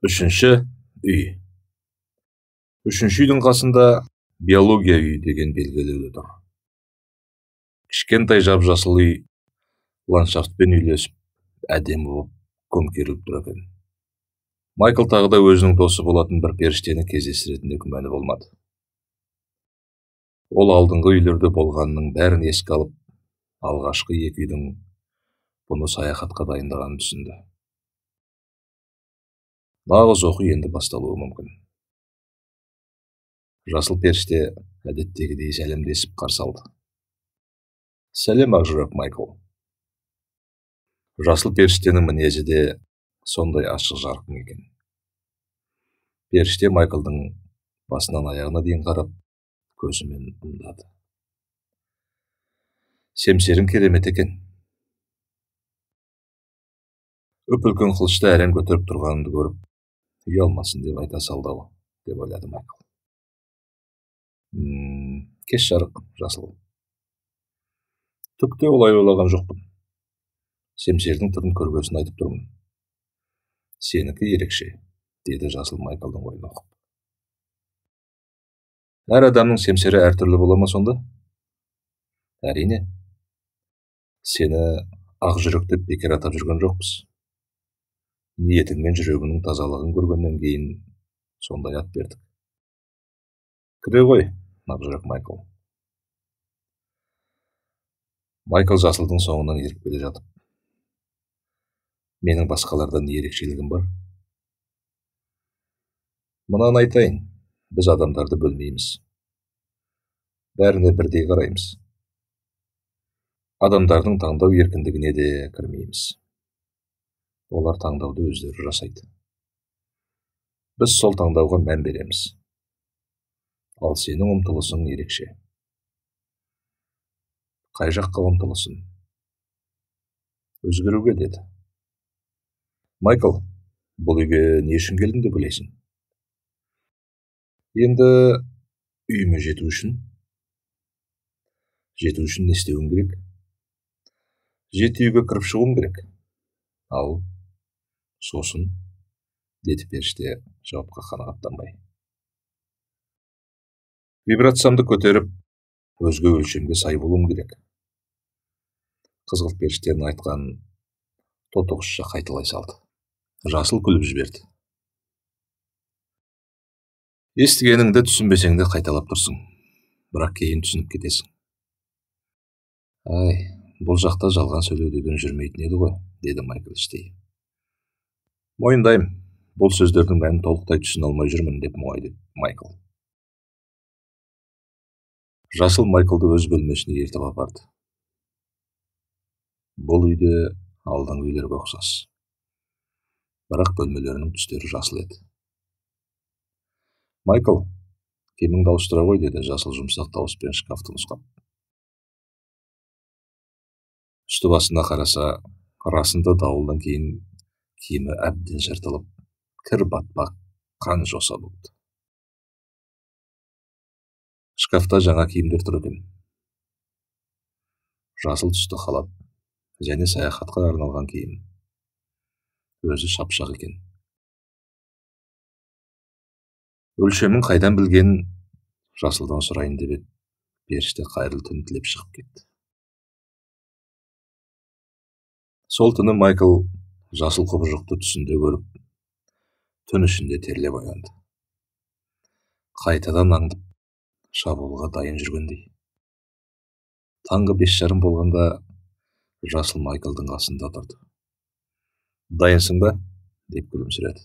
Үшінші үй. Үшінші үйдің қасында биология үйі деген белгілеулі тұр. Кішкентай жап-жасыл үй ландшафтпен үйлесіп, әдемі болып көмкеріліп тұр екен. Майкл тағы да өзінің досы болатын бір періштені кездестіретініне күмәні болмады. Ол алдыңғы үйлерде болғанның бәрін еске алып, алғашқы екі үйдің бұны саяхатқа дайындағанын түсінді. Нағыз оқу енді басталуы мүмкін. Жасыл періште әдеттегідей сәлемдесіп қарсы алды. Сәлем ақжүрек Майкл. Жасыл періштенің мінезі де сондай ашық жарқын екен. Періште Майклдың басынан аяғына дейін қарап, көзімен ымдады. Семсерің керемет екен. Үп-үлкен қылышты әрең көтеріп тұрғанымды көріп, ұялмасын деп айта салды-ау, деп ойлады Майкл. Кеш жарық, жасыл. Түкте олай ойлаған жоқпын. Семсердің түрін көргесін айтып тұрмын. Сенікі ерекше, деді жасыл Майклдың ойын оқып. Әр адамның семсері әртүрлі бола ма сонда? Әрине. Сені ақ жүрек деп бекер атап жүрген жоқпыз. Ниетің мен жүрегінің тазалығын көргеннен кейін сондай ат бердік. Кіре ғой, ақ жүрек Майкл. Майкл жасылдың соңынан еріп келе жатып. Менің басқалардан не ерекшелігім бар? Мынаны айтайын, біз адамдарды бөлмейміз. Бәріне бірдей қараймыз. Адамдардың таңдау еркіндігіне де кірмейміз. Олар таңдауды өздері жасайды. Біз сол таңдауға мән береміз. Ал сенің ұмтылысың ерекше. Қай жаққа ұмтылысың? Өзгеруге, деді. Майкл, бұл үйге не үшін келдің деп ойлайсың? Енді үйіме жету үшін. Жету үшін не істеуім керек? Жеті үйге кіріп шығуым керек. Ал сосын, деді періште жауапқа қанағаттанбай. Вибрациямды көтеріп, өзге өлшемге сай болуым керек. Қызғылт періштенің айтқан тотықұсша қайталай салды. Жасыл күліп жіберді. Естігеніңді түсінбесең де қайталап тұрсың, бірақ кейін түсініп кетесің. Ай, бұл жақта жалған сөйлеуден жүрмейтін еді ғой, деді Майкл іштей. Мойындаймын, бұл сөздердің мәнін толықтай түсіне алмай жүрмін, деп мұңайды Майкл. Жасыл Майклды өз бөлмесіне ертіп апарды. Бұл үйде алдыңғы үйлерге ұқсас. Бірақ бөлмелерінің түстері жасыл еді. Майкл, киіміңді ауыстыра ғой, деді жасыл жұмсақ дауыспен шкафты нұсқап. Үсті басына қараса, расында дауылдан кейін киімі әбден жыртылып, кір батпақ, қан жоса болды. Шкафта жаңа киімдер тұр екен. Жасыл түсті халат және саяхатқа арналған киім. Өзі шапшақ екен. Өлшемін қайдан білгенін жасылдан сұрайын деп еді, періште қайырлы түн тілеп шығып кетті. Сол түні Майкл жасыл құбыжықты түсінде көріп, түн ішінде терлеп оянды. Қайтадан аңдып, шабуылға дайын жүргендей. Таңғы 5:30 болғанда жасыл Майклдың қасында тұрды. Дайынсың ба? Деп күлімсіреді.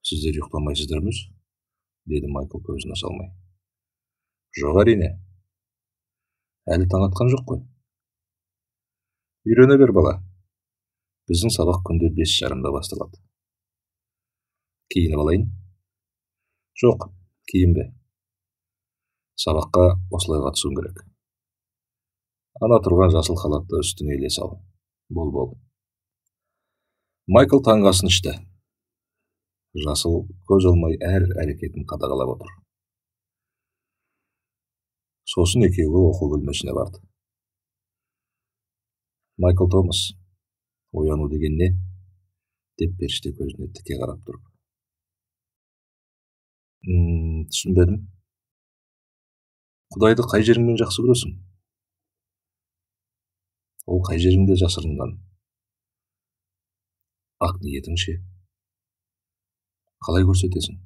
Сіздер ұйықтамайсыздар ма? Деді Майкл көзін аша алмай. Жоқ, әрине. Әлі таң атқан жоқ қой. Үйрене бер, бала. Біздің сабақ күнде 5:30-да басталады. Киініп алайын? Жоқ, киінбе. Сабаққа осылай қатысуым керек. Ана тұрған жасыл халатты үстіңе іле сал. Бол. Майкл таңғы асын ішті. Жасыл көз алмай әр әрекетін қадағалап отыр. Сосын екеуі оқу бөлмесіне барды. Майкл Томас, ояну деген не? деп періште көзіне тіке қарап тұрып. Түсінбедім. Құдайды қай жеріңмен жақсы көресің? Ол қай жеріңде жасырынған? Ақ ниетің ше? Қалай көрсетесің?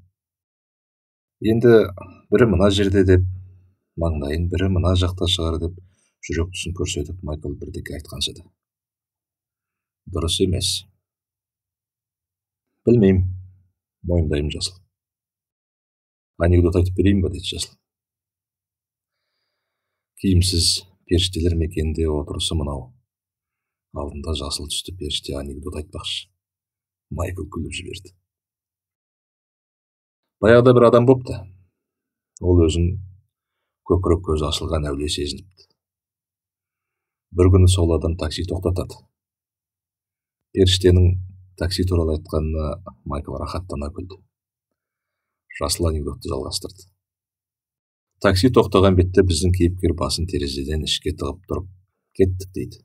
Енді бірі мына жерде деп, маңдайын бірі мына жақта шығар деп, жүрек тұсын көрсетіп, Майкл бірдеңе айтқанша да. Дұрыс емес. Білмеймін, мойындаймын, Жасыл. Анекдот айтып берейін ба, деді Жасыл. Киімсіз періштелер мекенінде отырысы мынау. Алдында жасыл түсті періште анекдот айтпақшы. Майкл күліп жіберді. Баяғыда бір адам бопты. Ол өзін көкірек көзі ашылған әулие сезініпті. Бір күні сол адам такси тоқтатады. Періштенің такси туралы айтқанына Майкл рахаттана күлді. Жасыл анекдотты жалғастырды. Такси тоқтаған бетте біздің кейіпкер басын терезеден ішке тығып тұрып, кеттік дейді.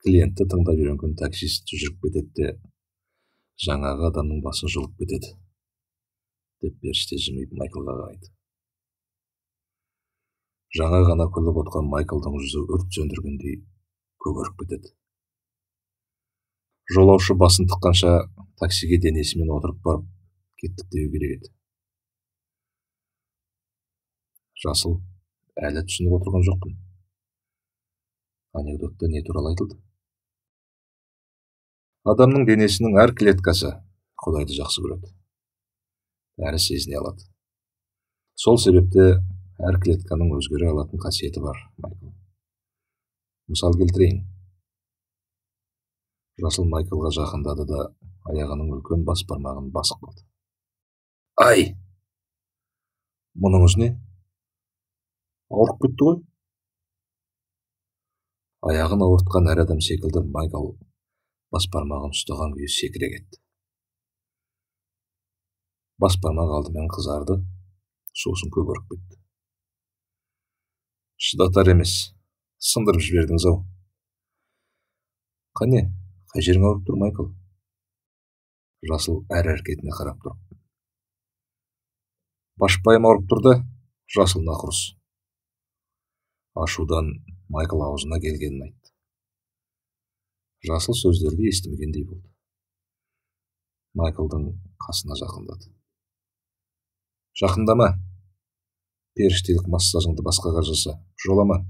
Клиентті тыңдап үйренген таксист жүріп кетеді де, жаңағы адамның басын жұлып кетеді, деп періште жымиып Майклға қарайды. Жаңа ғана күліп отқан Майклдың жүзі өрт сөндіргендей көгеріп кетеді. Жолаушы басын тыққанша таксиге денесімен отырып барып, кеттік деу керек еді. Жасыл, әлі түсініп отырған жоқпын. Анекдотта не туралы айтылды? Адамның денесінің әр клеткасы Құдайды жақсы көреді. Әрі сезіне алады. Сол себепте әр клетканың өзгере алатын қасиеті бар, Майкл. Мысал келтірейін. Жасыл Майклға жақындады да аяғының үлкен бас бармағын басып қалды. Ай! Мұныңыз не? Ауырып кетті ғой? Аяғын ауыртқан әр адам секілді Майкл бас бармағын ұстаған күйі секіре кетті. Бас бармақ алдымен қызарды, сосын көгеріп кетті. Шыдатар емес, сындырып жібердіңіз-ау. Қане, қай жерің ауырып тұр, Майкл? Жасыл әр әрекетіне қарап тұрып. Башпайым ауырып тұр да, Жасыл нақұрыс. Ашудан Майкл аузына келгенін айтты. Жасыл сөздерді естімегендей болды. Майклдың қасына жақындады. Жақындама. Періштелік массажыңды басқаға жаса. Жолама.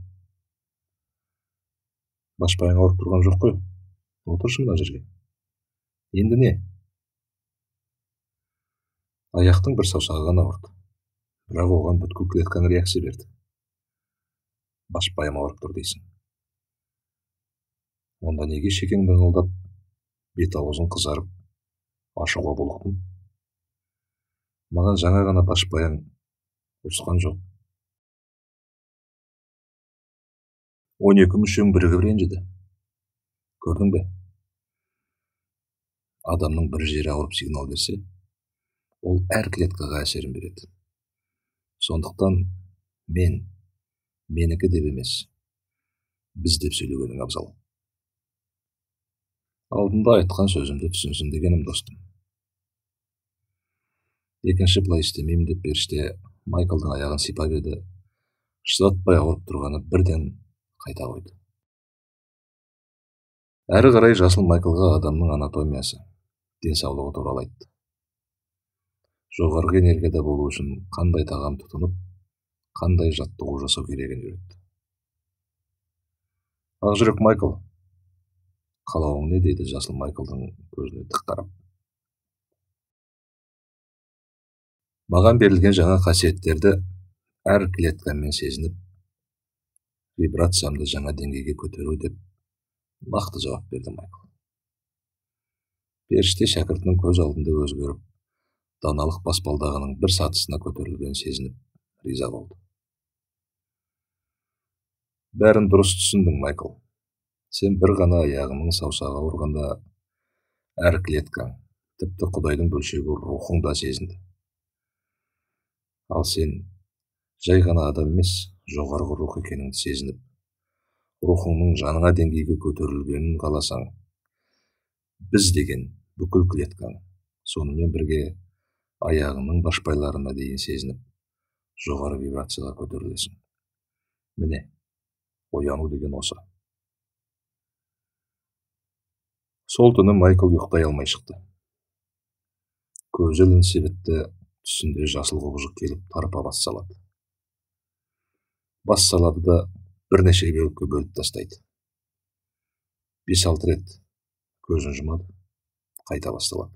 Башпайың ауырып тұрған жоқ қой. Отыршы мына жерге. Енді не? Аяқтың бір саусағы ғана ауырды. Бірақ оған бүткіл клеткаң реакция берді. Башпайым ауырып тұр дейсің. Онда неге шекең дыңылдап, бет аузың қызарып, ашуға булықтың? Маған жаңа ғана башпаяң ұрысқан жоқ. 12 мүшең бірігіп ренжіді. Көрдің бе? Адамның бір жері ауырып сигнал берсе, ол әр клеткаға әсерін береді. Сондықтан менікі деп емес, біз деп сөйлегенің абзал. Алдында айтқан сөзімді түсінсін дегенім, достым. Екінші былай істемеймін деп періште Майклдың аяғын сипап еді, шыдатпай ауырып тұрғаны бірден қайта қойды. Әрі қарай Жасыл Майклға адамның анатомиясы, денсаулығы туралы айтты. Жоғарғы энергияда болу үшін қандай тағам тұтынып, қандай жаттығу жасау керегін үйретті. Ақжүрек Майкл, қалауың не, деді Жасыл Майклдың көзіне тік қарап. Маған берілген жаңа қасиеттерді әр клеткаммен сезініп, вибрациямды жаңа деңгейге көтеру деп нақты жауап берді Майкл. Періште шәкіртінің көз алдында өзгеріп, даналық баспалдағының бір сатысына көтерілген сезініп, риза болды. Бәрін дұрыс түсіндің, Майкл. Сен бір ғана аяғының саусағы ауырғанда әр клеткаң, тіпті Құдайдың бөлшегі рухың да сезінді. Ал сен жай ғана адам емес, жоғарғы рух екеніңді сезініп, рухыңның жаңа деңгейге көтерілгенін қаласаң, біз деген бүкіл клеткаң, сонымен бірге аяғыңның башпайларына дейін сезініп, жоғары вибрацияға көтерілесің. Міне, ояну деген осы. Сол түні Майкл ұйықтай алмай шықты. Көзі ілінсе бітті, түсінде жасыл құбыжық келіп тарпа бас салады. Бас салады да бірнеше бөлікке бөліп тастайды. 5-6 рет көзін жұмады, қайта басталады.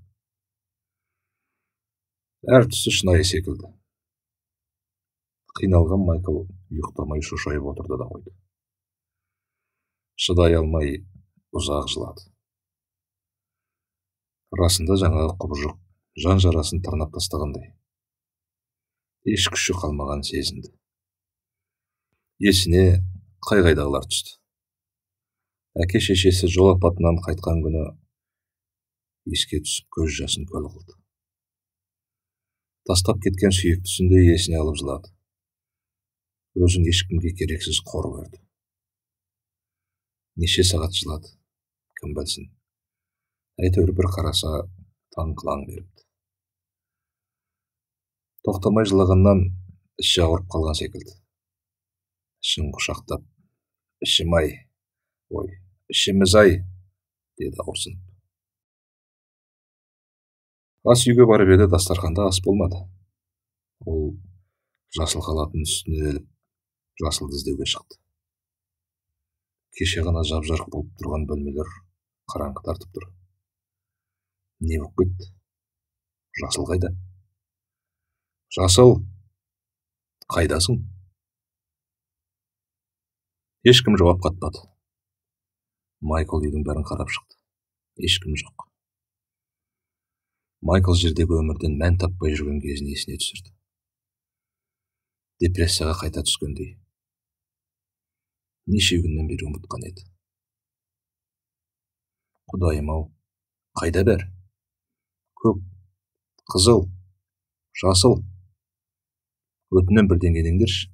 Әр түсі шынайы секілді. Қиналған Майкл ұйықтамай шошайып отырды да қойды. Шыдай алмай ұзақ жылады. Расында жаңағы құбыжық жан жарасын тырнап тастағандай. Еш күші қалмаған сезінді. Есіне қай-қайдағылар түсті. Әке-шешесі жол апатынан қайтқан күні еске түсіп көз жасын көл қылды. Тастап кеткен сүйіктісін де есіне алып жылады. Өзін ешкімге керексіз қор көрді. Неше сағат жылады, кім білсін. Әйтеуір бір қараса таң қылаң беріпті. Тоқтамай жылағаннан іші ауырып қалған секілді. Ішін құшақтап, ішім-ай, ой, ішіміз-ай, деді ауырсынып. Ас үйге барып еді, дастарханда ас болмады. Ол жасыл халатын үстіне іліп, жасылды іздеуге шықты. Кеше ғана жап-жарық болып тұрған бөлмелер қараңғы тартып тұр. Не болып кетті? Жасыл қайда? Жасыл, қайдасың? Ешкім жауап қатпады. Майкл үйдің бәрін қарап шықты. Ешкім жоқ. Майкл жердегі өмірден мән таппай жүрген кезін есіне түсірді. Депрессияға қайта түскендей. Неше күннен бері ұмытқан еді. Құдайым-ау, қайда бәр? Көк, қызыл, жасыл. Өтінен бірдеңе деңдерші.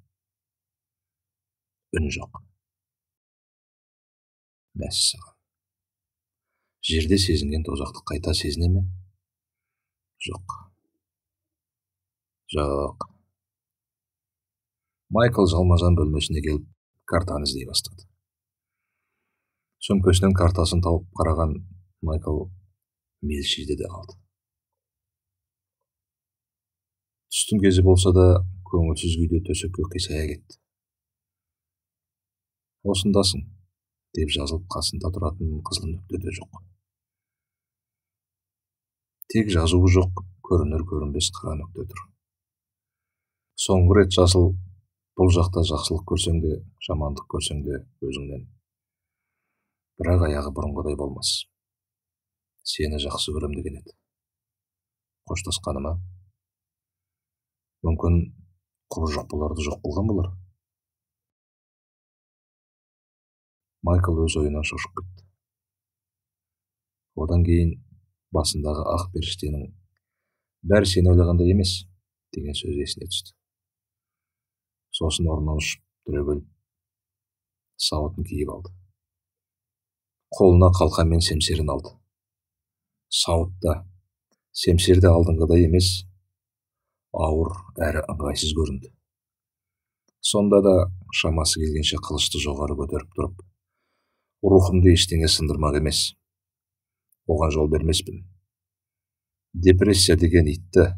Үн жоқ. Мәссаған. Жерде сезінген тозақты қайта сезіне ме? Жоқ. Жоқ. Майкл жалма-жан бөлмесіне келіп, картаны іздей бастады. Сөмкесінен картасын тауып қараған Майкл мелшиді де қалды. Түстің кезі болса да, көңілсіз күйде төсекке қисая кетті. Осындасың, деп жазылып қасында тұратын қызыл нүкте де жоқ. Тек жазуы жоқ, көрінер-көрінбес қара нүкте тұр. Соңғы рет жасыл, бұл жақта жақсылық көрсең де, жамандық көрсең де өзіңнен. Бірақ аяғы бұрынғыдай болмас. Сені жақсы көрем деген еді. Қоштасқаныма? Мүмкін құбыжық бұларды жоқ қылған болар. Майкл өз ойынан шошып кетті. Одан кейін басындағы ақ періштенің бәрі сені ойлағандай емес деген сөз есіне түсті. Сосын орнынан ұшып түрегеліп, сауытын киіп алды. Қолына қалқан мен семсерін алды. Сауытта, семсерде алдыңғыдай емес, ауыр әрі ыңғайсыз көрінді. Сонда да шамасы келгенше қылышты жоғары көтеріп тұрып, рухымды ештеңе сындырмақ емес. Оған жол бермеспін. Депрессия деген итті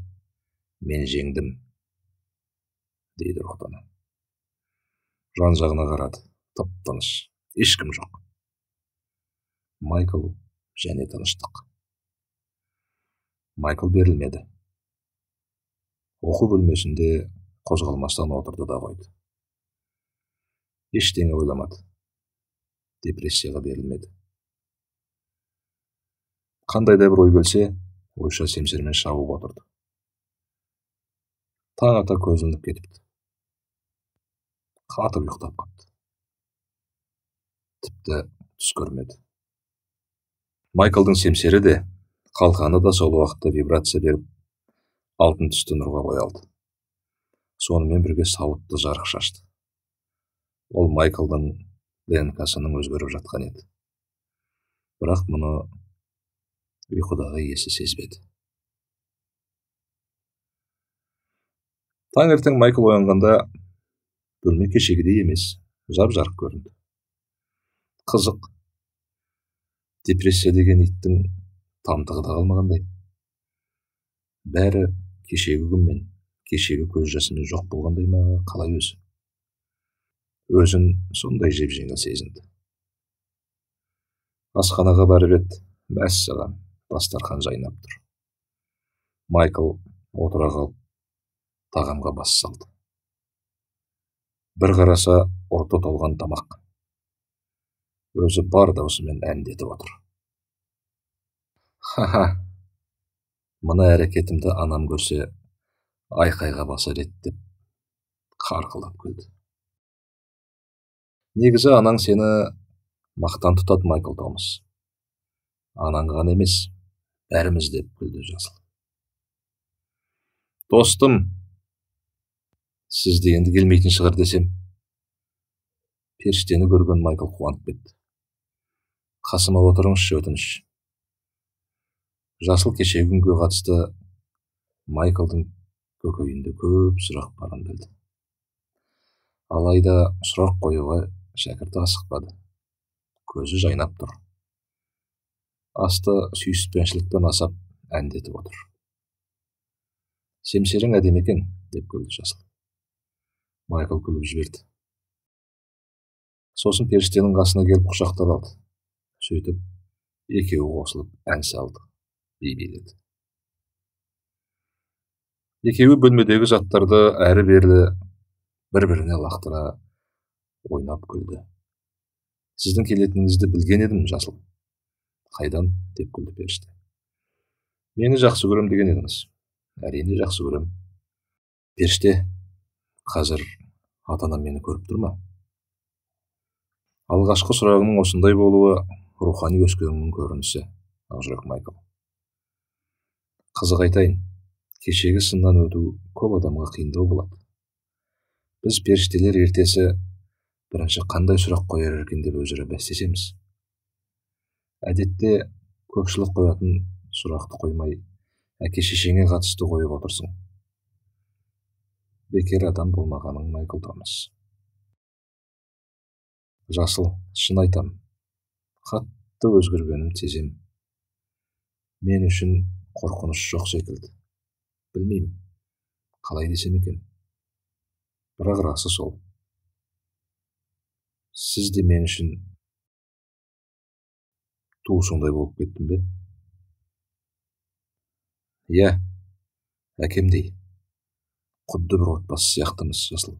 мен жеңдім, дейді рухтана. Жан жағына қарады, тып-тыныш, ешкім жоқ. Майкл және тыныштық. Майкл берілмеді. Оқу бөлмесінде қозғалмастан отырды да қойды. Ештеңе ойламады. Депрессияға берілмеді. Қандай да бір ой келсе, ойша семсермен шабып отырды. Таң ата көзі ілініп кетіпті. Қатып ұйықтап қапты. Тіпті түс көрмеді. Майклдың семсері де, қалқаны да сол уақытта вибрация беріп, алтын түсті нұрға боялды. Сонымен бірге сауытты жарық шашты. Ол Майклдың ДНК-сының өзгеріп жатқан еді. Бірақ мұны ұйқыдағы иесі сезбеді. Таңертең Майкл оянғанда бөлме кешегідей емес, жап-жарық көрінді. Қызық. Депрессия деген иттің тамтығы да қалмағандай. Бәрі кешегі күнмен, кешегі көз жасымен жоқ болғандай ма, қалай өзі? Өзін сондай жеп-жеңіл сезінді. Асханаға барып еді, мәссаған, дастархан жайнап тұр. Майкл отыра қалып тағамға бас салды. Bir қараса, ұрты толған тамақ. Өзі бар даусымен әндетіп отыр. Ха-ха, мына әрекетімді анам көрсе, айқайға басар еді деп қарқылдап күлді. Негізі анаң сені мақтан тұтады, Майкл Томас. Анаң ғана емес, бәріміз деп күлді Жасыл. Достым, сіз дегенді келмейтін шығар десем. Періштені көрген Майкл қуанып кетті. Қасыма отырыңызшы, өтініш. Жасыл кешегі күнге қатысты Майклдың көкейінде көп сұрақ барын білді. Алайда сұрақ қоюға шәкірті асықпады. Көзі жайнап тұр. Асты сүйіспеншілікпен асап әндетіп отыр. Семсерің әдемі екен, деп күлді Жасыл. Майкл күліп жіберді. Сосын періштенің қасына келіп құшақтап алды. Сөйтіп, екеуі қосылып ән салды, би биледі. Екеуі бөлмедегі заттарды әрі-берлі бір-біріне лақтыра ойнап күлді. Сіздің келетініңізді білген едім, Жасыл. Қайдан, деп күлді періште. Мені жақсы көрем деген едіңіз. Әрине жақсы көрем. Періште, қазір ата-анам мені көріп тұр ма? Алғашқы сұрағының осындай болуы рухани өскенінің көрінісі, ақжүрек Майкл. Қызық айтайын, кешегі сыннан өту көп адамға қиындау болады. Біз періштелер ертесі бірінші қандай сұрақ қояр екен деп өзара бәстесеміз. Әдетте көпшілік қоятын сұрақты қоймай, әке-шешеңе қатысты қойып отырсың. Бекер адам болмағаның, Майкл Томас. Жасыл, шын айтам, қатты өзгергенім сезем. Мен үшін қорқыныш жоқ секілді. Білмеймін, қалай десем екен. Бірақ расы сол. Сіз де мен үшін туысыңдай болып кеттің бе? Иә, әкемдей. Құдды бір отбасы сияқтымыз, Жасыл.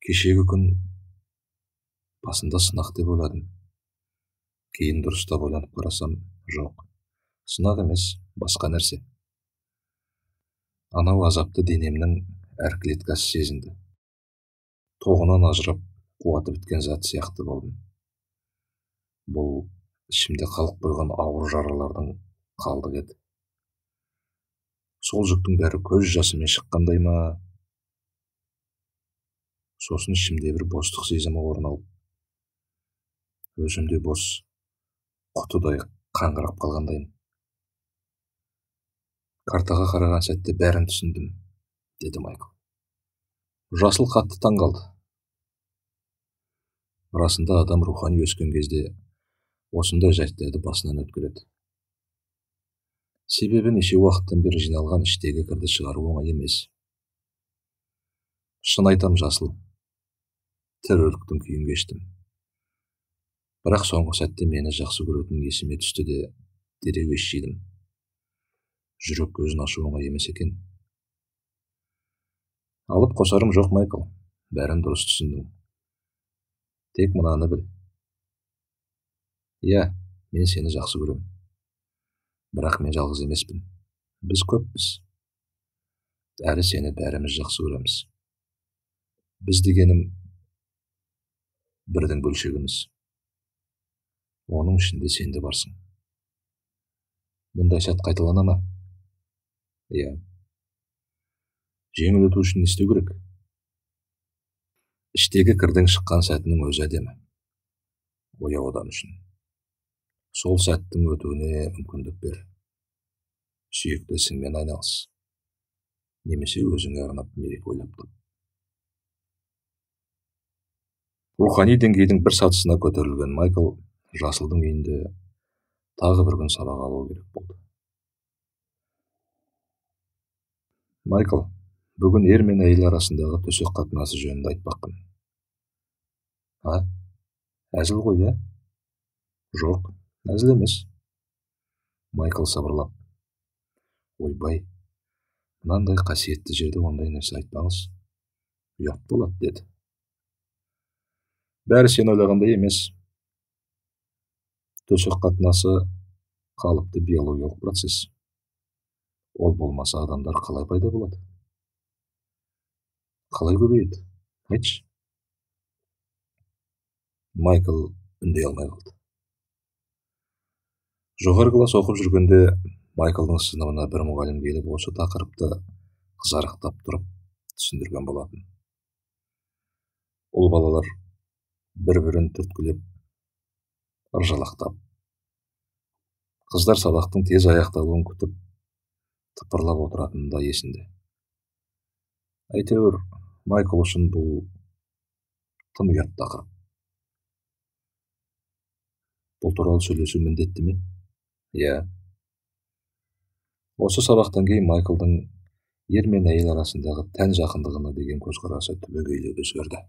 Кешегі күн басында сынақ деп ойладым. Кейін дұрыстап ойланып қарасам, жоқ. Сынақ емес, басқа нәрсе. Анау азапты денемнің әр клеткасы сезінді. Тоғынан ажырап, қуаты біткен зат сияқты болдым. Бұл ішімде қалып қойған ауыр жаралардың қалдығы еді. Сол жүктің бәрі көз жасымен шыққандай ма? Сосын ішімде бір бостық сезімі орын алып, өзімде бос құтыдай қаңғырап қалғандаймын. Картаға қараған сәтте бәрін түсіндім, деді Майкл. Жасыл қатты таң қалды. Расында адам рухани өскен кезде осындай жайттарды басынан өткереді. Себебі неше уақыттан бері жиналған іштегі кірді шығару оңай емес. Шын айтам, Жасыл, тіріліктің күйін кештім. Бірақ соңғы сәтте мені жақсы көретін есіме түсті де дереу ес жидым. Жүрек көзін ашу оңай емес екен. Алып қосарым жоқ, Майкл. Бәрін дұрыс түсіндің. Тек мынаны біл. Иә, мен сені жақсы көрем. Бірақ мен жалғыз емеспін. Біз көппіз. Әрі сені бәріміз жақсы көреміз. Біз дегенім бірдің бөлшегіміз. Оның ішінде сен де барсың. Бұндай сәт қайталана ма? Иә. Жеңіл өту үшін не істеу керек? Іштегі кірдің шыққан сәтінің өзі әдемі. Ояу адам үшін. Сол сәттің өтуіне мүмкіндік бер. Сүйікті ісіңмен айналыс. Немесе өзіңе арнап мереке ойлап тап. Рухани деңгейдің бір сатысына көтерілген Майкл Жасылдың үйінде тағы бір күн сабақ алуы керек болды. Майкл, бүгін ер мен әйел арасындағы төсек қатынасы жөнінде айтпақпын. Әзіл ғой, ә? Жоқ, әзіл емес. Майкл сабырлап. Ойбай, мынандай қасиетті жерде ондай нәрсе айтпаңыз. Ұят болады, деді. Бәрі сен ойлағандай емес. Төсек қатынасы қалыпты биологиялық процесс. Ол болмаса адамдар қалай пайда болады? Қалай көбейеді? Айтшы. Майкл үндей алмай қалды. Жоғары класс оқып жүргенде Майклдың сыныбына бір мұғалім келіп осы тақырыпты қызарақтап тұрып түсіндірген болатын. Ол балалар бір-бірін түрткілеп, ыржалақтап, қыздар сабақтың тез аяқталуын күтіп, тыпырлап отыратыны да есінде. Әйтеуір, Майкл үшін бұл тым ұят тақырып. Бұл туралы сөйлесу міндетті ме? Иә. Осы сабақтан кейін Майклдың ер мен әйел арасындағы тән жақындығына деген көзқарасы түбегейлі өзгерді.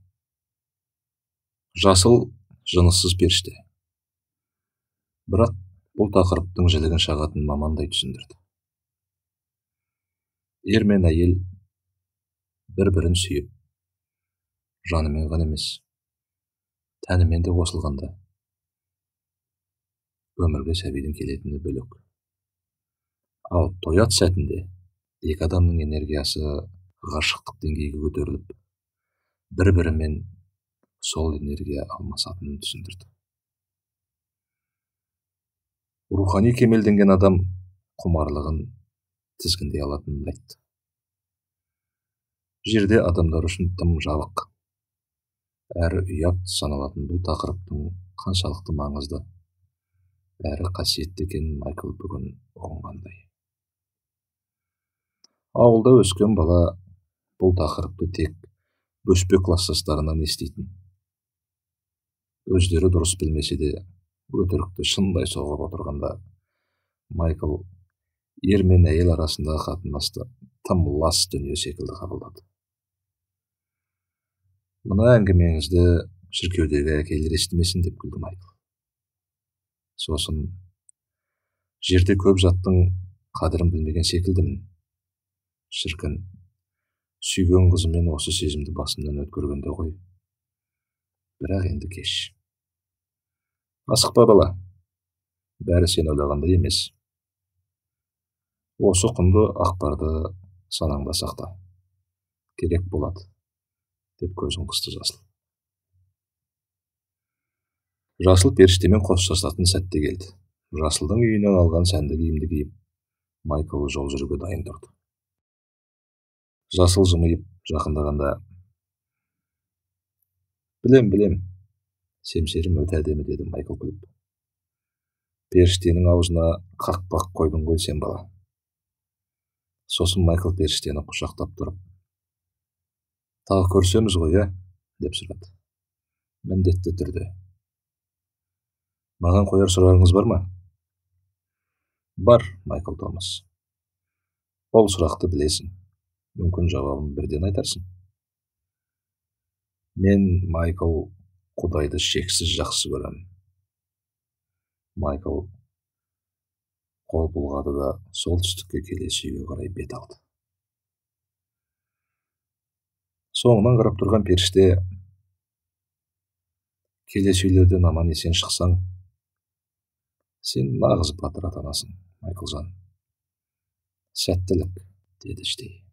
Жасыл жыныссыз періште. Бірақ бұл тақырыптың жілігін шағатын мамандай түсіндірді. Ер мен әйел бір-бірін сүйіп, жанымен ғана емес, тәнімен де қосылғанда өмірге сәбидің келетіні бөлек. Ал тоят сәтінде екі адамның энергиясы ғашықтық деңгейге көтеріліп, бір-бірімен сол энергия алмасатынын түсіндірді. Рухани кемелденген адам құмарлығын тізгіндей алатынын айтты. Жерде адамдар үшін тым жабық, әрі ұят саналатын бұл тақырыптың қаншалықты маңызды, әрі қасиетті екенін Майкл бүгін ұғынғандай. Ауылда өскен бала бұл тақырыпты тек бөспе кластастарынан еститін. Өздері дұрыс білмесе де, өтірікті шындай соғып отырғанда, Майкл ер мен әйел арасындағы қатынасты тым лас дүние секілді қабылдады. Мына әңгімеңізді шіркеудегі әкелер естімесін деп күлді Майкл. Сосын, жерде көп заттың қадірін білмеген секілдімін. Шіркін, сүйген қызымен осы сезімді басымнан өткергенде ғой. Бірақ енді кеш. Асықпа бала, бәрі сен ойлағандай емес. Осы құнды ақпарды санаңда сақта. Керек болады, деп көзін қысты Жасыл. Жасыл періштемен қоштасатын сәтте келді. Жасылдың үйінен алған сәнді киімді киіп, Майкл жол жүруге дайын тұрды. Жасыл жымиып жақындағанда, білем, семсерім өте әдемі, деді Майкл күліп. Періштенің аузына қақпақ қойдың ғой сен бала. Сосын Майкл періштені құшақтап тұрып, тағы көрсеміз ғой, деп сұрады. Міндетті түрде. Маған қояр сұрағыңыз бар ма? Бар, Майкл Томас. Ол сұрақты білесің. Мүмкін жауабын бірден айтарсың. Мен, Майкл, Құдайды шексіз жақсы көремін. Майкл қол бұлғады да солтүстікке келесі үйге қарай бет алды. Соңынан қарап тұрған періште, келесі үйлерден аман есен шықсаң, сен нағыз батыр атанасың, Майклжан. Сәттілік, деді іштей.